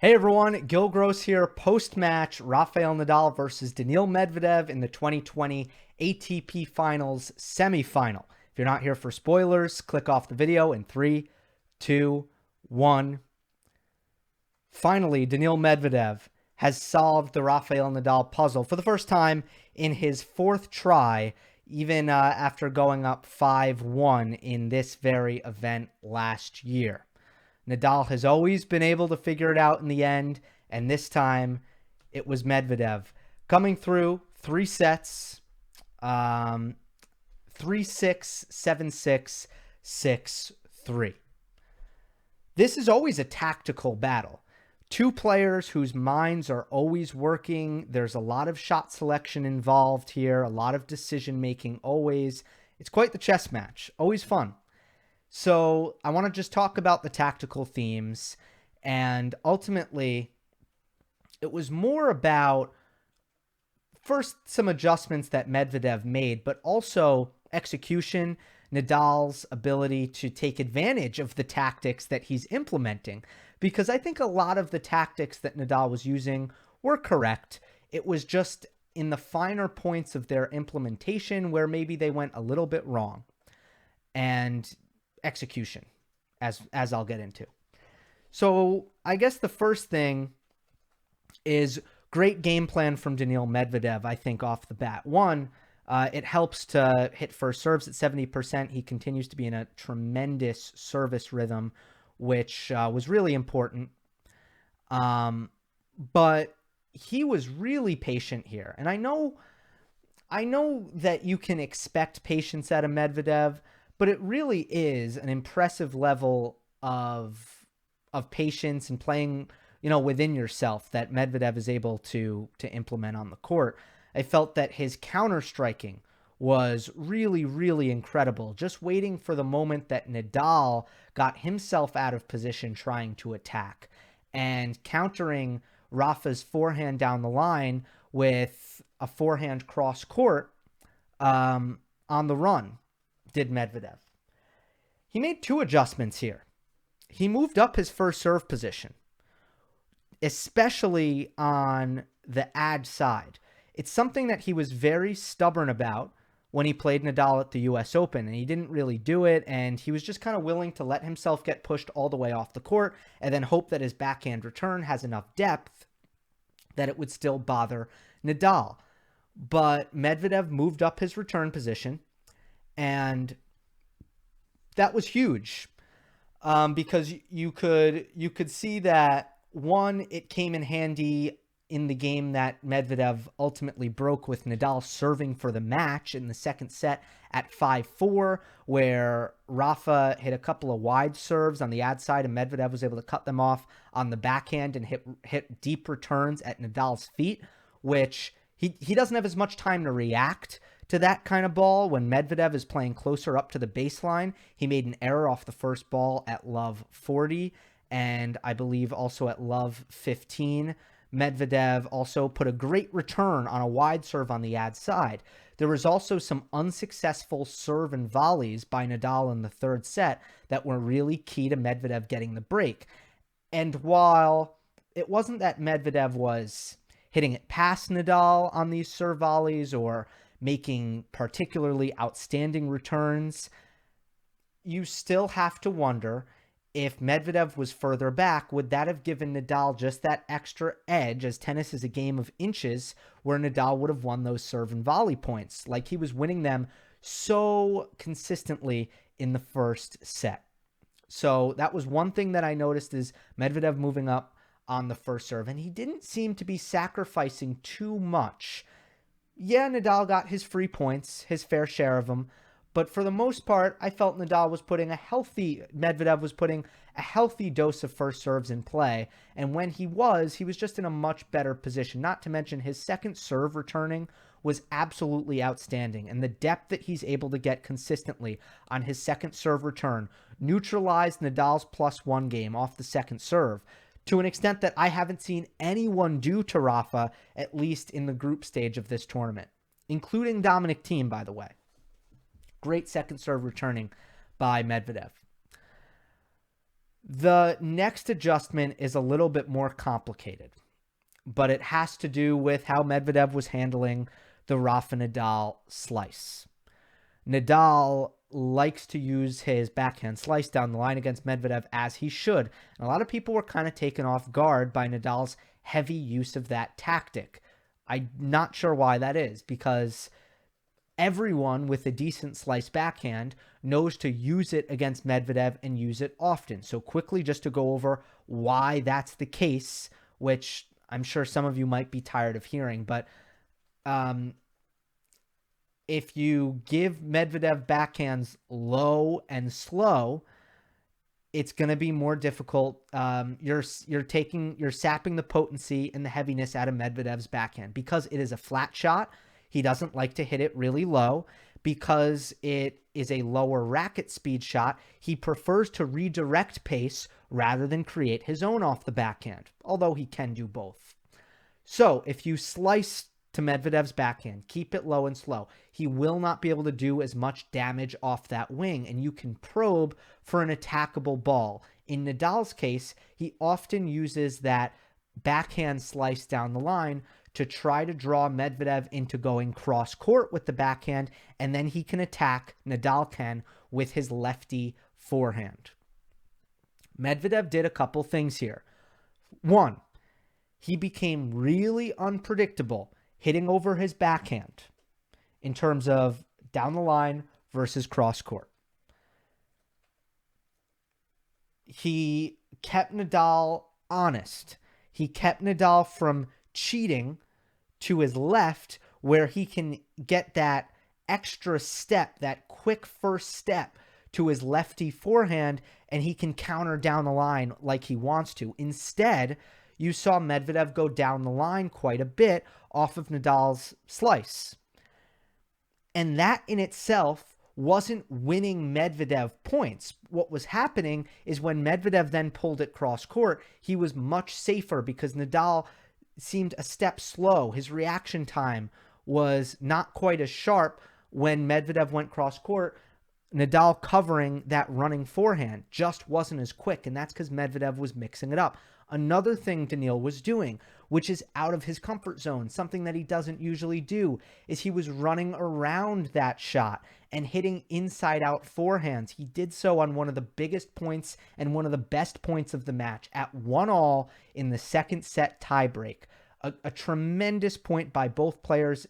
Hey everyone, Gill here. Post-match, Rafael Nadal versus Daniil Medvedev in the 2020 ATP Finals semifinal. If you're not here for spoilers, click off the video in 3, 2, 1. Finally, Daniil Medvedev has solved the Rafael Nadal puzzle for the first time in his fourth try, even after going up 5-1 in this very event last year. Nadal has always been able to figure it out in the end, and this time it was Medvedev coming through 3 sets, 3-6, 7-6, 6-3. This is always a tactical battle. Two players whose minds are always working. There's a lot of shot selection involved here, a lot of decision making always. It's quite the chess match, always fun. So I want to just talk about the tactical themes, and ultimately it was more about first some adjustments that Medvedev made, but also execution, Nadal's ability to take advantage of the tactics that he's implementing, because I think a lot of the tactics that Nadal was using were correct. It was just in the finer points of their implementation where maybe they went a little bit wrong. And execution, as I'll get into. So I guess the first thing is great game plan from Daniil Medvedev, I think, off the bat. One, it helps to hit first serves at 70%. He continues to be in a tremendous service rhythm, which was really important. But he was really patient here. And I know that you can expect patience out of Medvedev, but it really is an impressive level of patience and playing, within yourself that Medvedev is able to implement on the court. I felt that his counter striking was really, really incredible. Just waiting for the moment that Nadal got himself out of position trying to attack and countering Rafa's forehand down the line with a forehand cross court on the run. Did Medvedev. He made 2 adjustments here. He moved up his first serve position, especially on the ad side. It's something that he was very stubborn about when he played Nadal at the US Open, and he didn't really do it, and he was just kind of willing to let himself get pushed all the way off the court and then hope that his backhand return has enough depth that it would still bother Nadal. But Medvedev moved up his return position, and that was huge because you could see that, one, it came in handy in the game that Medvedev ultimately broke with Nadal serving for the match in the second set at 5-4, where Rafa hit a couple of wide serves on the ad side and Medvedev was able to cut them off on the backhand and hit deep returns at Nadal's feet, which he doesn't have as much time to react to that kind of ball when Medvedev is playing closer up to the baseline. He made an error off the first ball at love 40, and I believe also at love 15. Medvedev also put a great return on a wide serve on the ad side. There was also some unsuccessful serve and volleys by Nadal in the third set that were really key to Medvedev getting the break. And while it wasn't that Medvedev was hitting it past Nadal on these serve volleys or making particularly outstanding returns, you still have to wonder if Medvedev was further back, would that have given Nadal just that extra edge, as tennis is a game of inches, where Nadal would have won those serve and volley points, like he was winning them so consistently in the first set. So that was one thing that I noticed, is Medvedev moving up on the first serve, and he didn't seem to be sacrificing too much. Yeah, Nadal got his free points, his fair share of them, but for the most part, I felt Medvedev was putting a healthy dose of first serves in play, and when he was just in a much better position. Not to mention his second serve returning was absolutely outstanding, and the depth that he's able to get consistently on his second serve return neutralized Nadal's +1 game off the second serve, to an extent that I haven't seen anyone do to Rafa, at least in the group stage of this tournament, including Dominic Thiem, by the way. Great second serve returning by Medvedev. The next adjustment is a little bit more complicated, but it has to do with how Medvedev was handling the Rafa Nadal slice. Nadal likes to use his backhand slice down the line against Medvedev, as he should. And a lot of people were kind of taken off guard by Nadal's heavy use of that tactic. I'm not sure why that is, because everyone with a decent slice backhand knows to use it against Medvedev and use it often. So quickly, just to go over why that's the case, which I'm sure some of you might be tired of hearing, but if you give Medvedev backhands low and slow, it's going to be more difficult. You're sapping the potency and the heaviness out of Medvedev's backhand because it is a flat shot. He doesn't like to hit it really low because it is a lower racket speed shot. He prefers to redirect pace rather than create his own off the backhand, although he can do both. So if you slice to Medvedev's backhand, keep it low and slow, he will not be able to do as much damage off that wing, and you can probe for an attackable ball. In Nadal's case, he often uses that backhand slice down the line to try to draw Medvedev into going cross court with the backhand, and then he can attack, Nadal can, with his lefty forehand. Medvedev did a couple things here. One, he became really unpredictable hitting over his backhand in terms of down the line versus cross court. He kept Nadal honest. He kept Nadal from cheating to his left, where he can get that extra step, that quick first step to his lefty forehand, and he can counter down the line like he wants to. Instead, you saw Medvedev go down the line quite a bit off of Nadal's slice. And that in itself wasn't winning Medvedev points. What was happening is when Medvedev then pulled it cross court, he was much safer because Nadal seemed a step slow. His reaction time was not quite as sharp when Medvedev went cross court. Nadal covering that running forehand just wasn't as quick, and that's because Medvedev was mixing it up. Another thing Daniil was doing, which is out of his comfort zone, something that he doesn't usually do, is he was running around that shot and hitting inside-out forehands. He did so on one of the biggest points and one of the best points of the match at 1-1 in the second set tiebreak. A tremendous point by both players.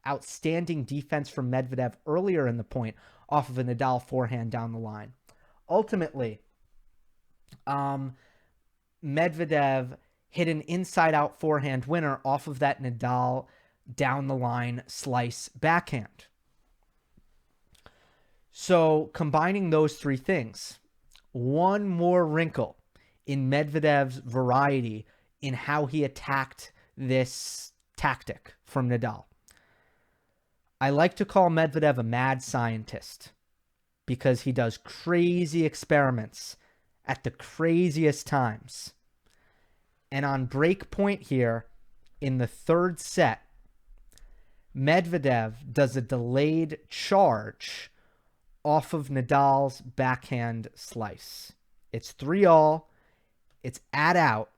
Outstanding defense from Medvedev earlier in the point off of a Nadal forehand down the line. Ultimately, Medvedev hit an inside-out forehand winner off of that Nadal down-the-line slice backhand. So combining those three things, one more wrinkle in Medvedev's variety in how he attacked this tactic from Nadal. I like to call Medvedev a mad scientist because he does crazy experiments at the craziest times. And on break point here, in the third set, Medvedev does a delayed charge off of Nadal's backhand slice. It's 3-all, it's out,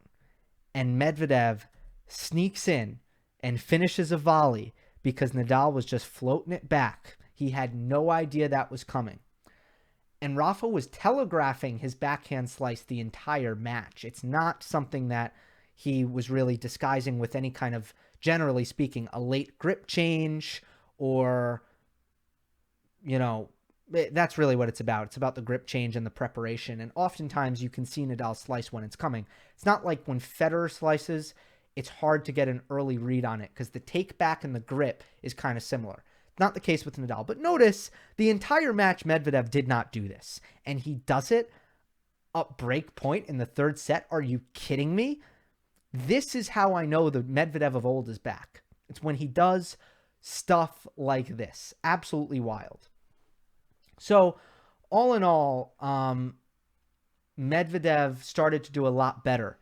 and Medvedev sneaks in and finishes a volley because Nadal was just floating it back. He had no idea that was coming. And Rafa was telegraphing his backhand slice the entire match. It's not something that he was really disguising with any kind of, generally speaking, a late grip change or, that's really what it's about. It's about the grip change and the preparation. And oftentimes you can see Nadal slice when it's coming. It's not like when Federer slices, it's hard to get an early read on it because the take back and the grip is kind of similar. Not the case with Nadal. But notice the entire match, Medvedev did not do this. And he does it up break point in the third set. Are you kidding me? This is how I know the Medvedev of old is back. It's when he does stuff like this. Absolutely wild. So, all in all, Medvedev started to do a lot better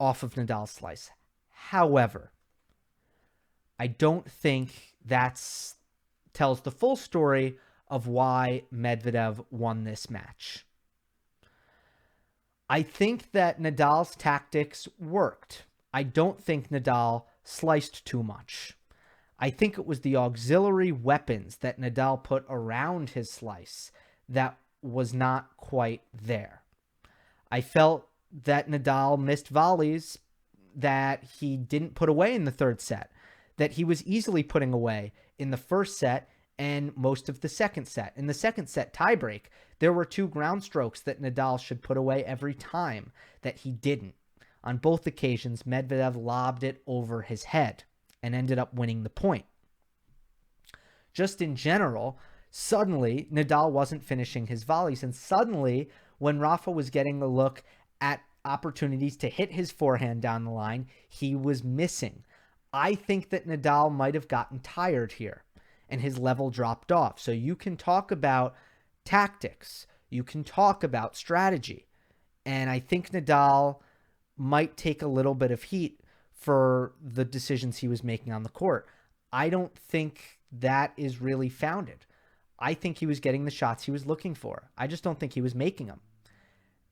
off of Nadal's slice. However, I don't think that's tells the full story of why Medvedev won this match. I think that Nadal's tactics worked. I don't think Nadal sliced too much. I think it was the auxiliary weapons that Nadal put around his slice that was not quite there. I felt that Nadal missed volleys that he didn't put away in the third set, that he was easily putting away in the first set and most of the second set. In the second set tiebreak, there were 2 ground strokes that Nadal should put away every time that he didn't. On both occasions, Medvedev lobbed it over his head and ended up winning the point. Just in general, suddenly Nadal wasn't finishing his volleys, and suddenly when Rafa was getting a look at opportunities to hit his forehand down the line, he was missing. I think that Nadal might have gotten tired here and his level dropped off. So you can talk about tactics, you can talk about strategy, and I think Nadal might take a little bit of heat for the decisions he was making on the court. I don't think that is really founded. I think he was getting the shots he was looking for. I just don't think he was making them.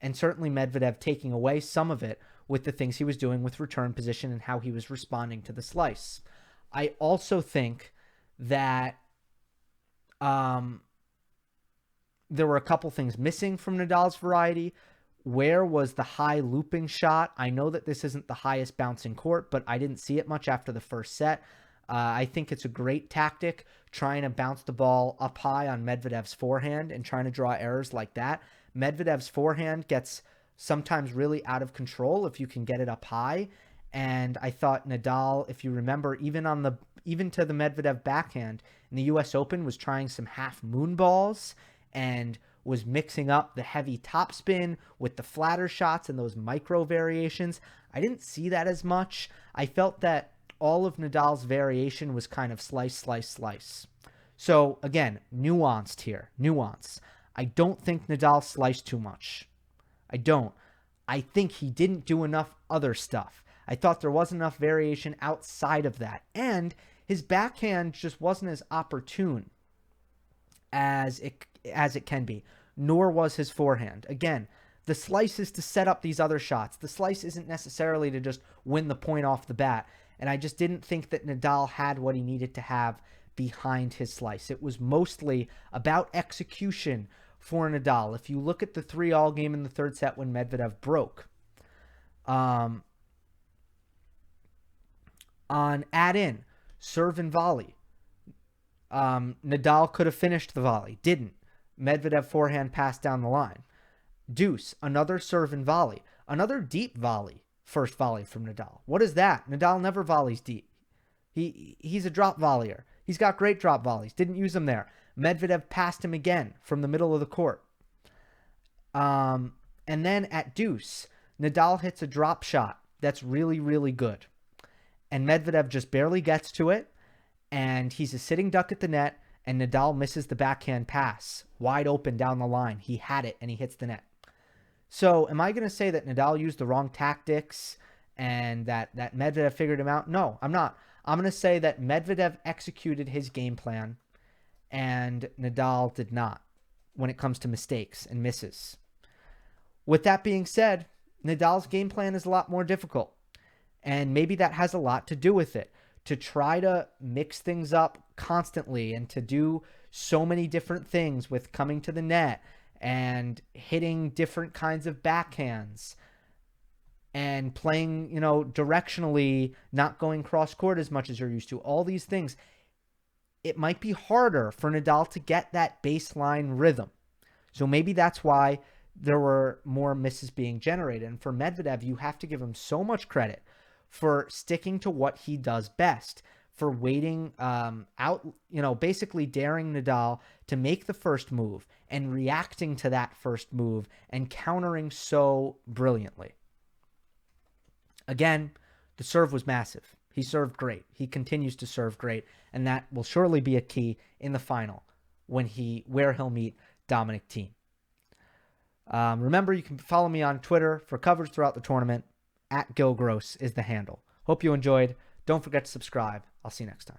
And certainly Medvedev taking away some of it with the things he was doing with return position and how he was responding to the slice. I also think that there were a couple things missing from Nadal's variety. Where was the high looping shot? I know that this isn't the highest bouncing court, but I didn't see it much after the first set. I think it's a great tactic, trying to bounce the ball up high on Medvedev's forehand and trying to draw errors like that. Medvedev's forehand gets sometimes really out of control if you can get it up high. And I thought Nadal, if you remember, even to the Medvedev backhand in the US Open, was trying some half moon balls and was mixing up the heavy topspin with the flatter shots and those micro variations. I didn't see that as much. I felt that all of Nadal's variation was kind of slice, slice, slice. So again, nuanced here, nuance. I don't think Nadal sliced too much. I don't. I think he didn't do enough other stuff. I thought there wasn't enough variation outside of that. And his backhand just wasn't as opportune as it can be, nor was his forehand. Again, the slice is to set up these other shots. The slice isn't necessarily to just win the point off the bat. And I just didn't think that Nadal had what he needed to have behind his slice. It was mostly about execution for Nadal. If you look at the 3-all game in the third set when Medvedev broke, on add-in, serve and volley, Nadal could have finished the volley. Didn't. Medvedev forehand passed down the line. Deuce, another serve and volley. Another deep volley. First volley from Nadal. What is that? Nadal never volleys deep. He's a drop volleyer. He's got great drop volleys. Didn't use them there. Medvedev passed him again from the middle of the court. And then at deuce, Nadal hits a drop shot that's really, really good. And Medvedev just barely gets to it. And he's a sitting duck at the net. And Nadal misses the backhand pass. Wide open down the line. He had it and he hits the net. So am I going to say that Nadal used the wrong tactics and that Medvedev figured him out? No, I'm not. I'm going to say that Medvedev executed his game plan and Nadal did not when it comes to mistakes and misses. With that being said, Nadal's game plan is a lot more difficult. And maybe that has a lot to do with it. To try to mix things up constantly and to do so many different things with coming to the net and hitting different kinds of backhands and playing, directionally, not going cross court as much as you're used to. All these things, it might be harder for Nadal to get that baseline rhythm. So maybe that's why there were more misses being generated. And for Medvedev, you have to give him so much credit for sticking to what he does best, for waiting out, basically daring Nadal to make the first move and reacting to that first move and countering so brilliantly. Again, the serve was massive. He served great. He continues to serve great, and that will surely be a key in the final where he'll meet Dominic Thiem. Remember, you can follow me on Twitter for coverage throughout the tournament. @GillGross is the handle. Hope you enjoyed. Don't forget to subscribe. I'll see you next time.